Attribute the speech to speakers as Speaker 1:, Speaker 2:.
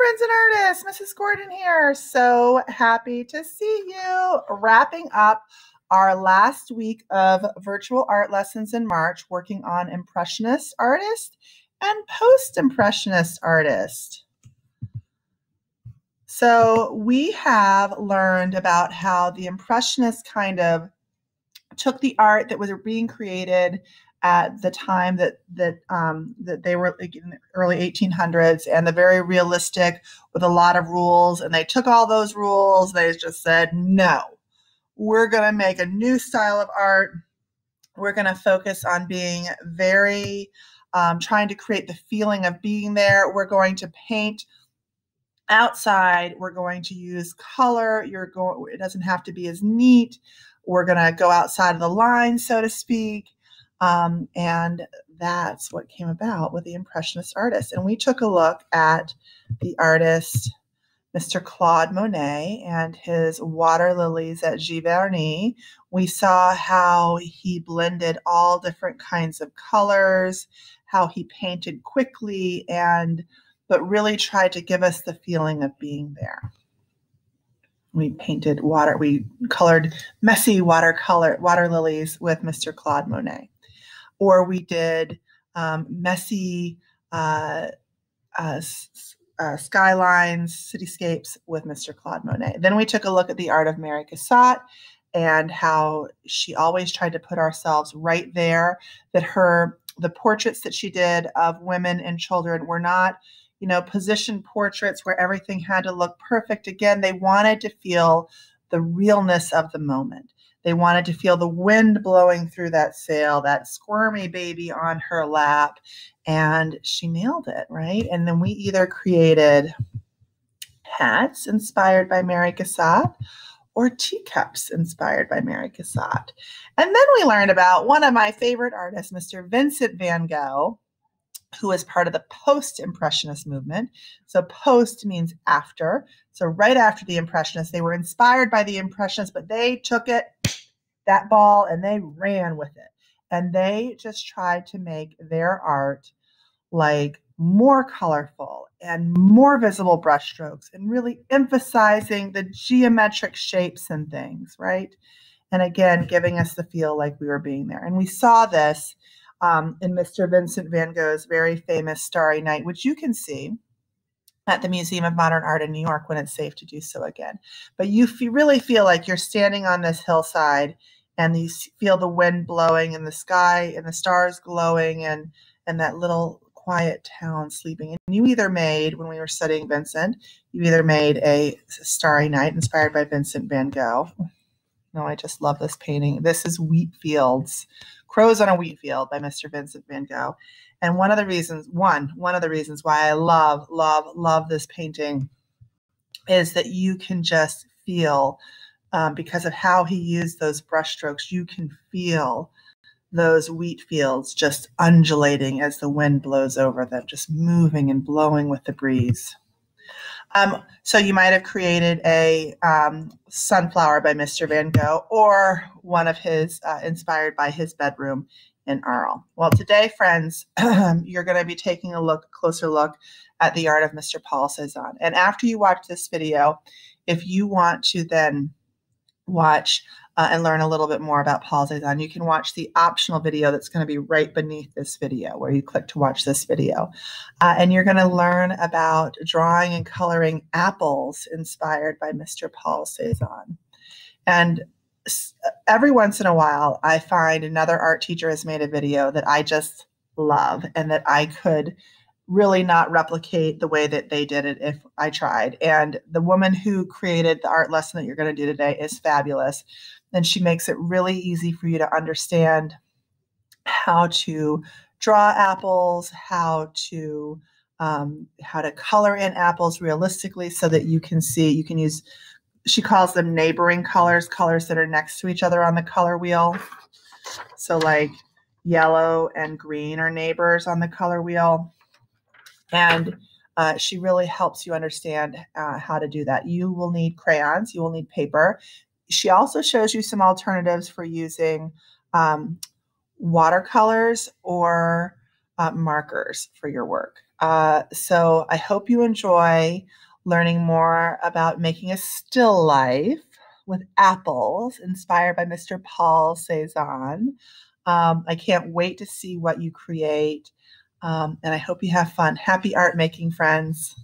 Speaker 1: friends and artists, Mrs. Gordon here. So happy to see you. Wrapping up our last week of virtual art lessons in March, working on Impressionist artist and post-Impressionist artist. So we have learned about how the Impressionists kind of took the art that was being created at the time that they were like in the early 1800s, and the very realistic with a lot of rules, and they took all those rules. They just said, no, we're going to make a new style of art. We're going to focus on being very trying to create the feeling of being there. We're going to paint outside. We're going to use color. It doesn't have to be as neat. We're going to go outside of the line, so to speak. And that's what came about with the Impressionist artist. And we took a look at the artist, Mr. Claude Monet, and his water lilies at Giverny. We saw how he blended all different kinds of colors, how he painted quickly, but really tried to give us the feeling of being there. We painted we colored messy water lilies with Mr. Claude Monet. Or we did messy skylines, cityscapes with Mr. Claude Monet. Then we took a look at the Art of Mary Cassatt and how she always tried to put ourselves right there, that the portraits that she did of women and children were not, position portraits where everything had to look perfect. Again, they wanted to feel the realness of the moment. They wanted to feel the wind blowing through that sail, that squirmy baby on her lap, and she nailed it, right? And then we either created hats inspired by Mary Cassatt or teacups inspired by Mary Cassatt. And then we learned about one of my favorite artists, Mr. Vincent van Gogh, who is part of the post-Impressionist movement. So post means after. So right after the Impressionists, they were inspired by the Impressionists, but they took that ball and they ran with it. And they just tried to make their art like more colorful and more visible brushstrokes and really emphasizing the geometric shapes and things, right? And again, giving us the feel like we were being there. And we saw this in Mr. Vincent van Gogh's very famous Starry Night, which you can see at the Museum of Modern Art in New York when it's safe to do so again. But you really feel like you're standing on this hillside and you feel the wind blowing and the sky and the stars glowing and that little quiet town sleeping. And you either made, when we were studying Vincent, you either made a Starry Night inspired by Vincent van Gogh. No, I just love this painting. This is Wheat Fields, Crows on a Wheat Field by Mr. Vincent van Gogh. And one of the reasons why I love this painting is that you can just feel, because of how he used those brushstrokes, you can feel those wheat fields just undulating as the wind blows over them, just moving and blowing with the breeze. So you might have created a sunflower by Mr. Van Gogh, or one of his inspired by his bedroom in Arles. Well, today, friends, you're going to be taking a closer look at the art of Mr. Paul Cezanne. And after you watch this video, if you want to then watch and learn a little bit more about Paul Cezanne, you can watch the optional video that's going to be right beneath this video, where you click to watch this video. And you're going to learn about drawing and coloring apples inspired by Mr. Paul Cezanne. And every once in a while, I find another art teacher has made a video that I just love and that I could really not replicate the way that they did it if I tried. And the woman who created the art lesson that you're going to do today is fabulous. And she makes it really easy for you to understand how to draw apples, how to color in apples realistically so that you can use, she calls them neighboring colors that are next to each other on the color wheel. So like yellow and green are neighbors on the color wheel. And she really helps you understand how to do that. You will need crayons. You will need paper. She also shows you some alternatives for using watercolors or markers for your work. So I hope you enjoy learning more about making a still life with apples inspired by Mr. Paul Cezanne. I can't wait to see what you create. And I hope you have fun. Happy art making, friends.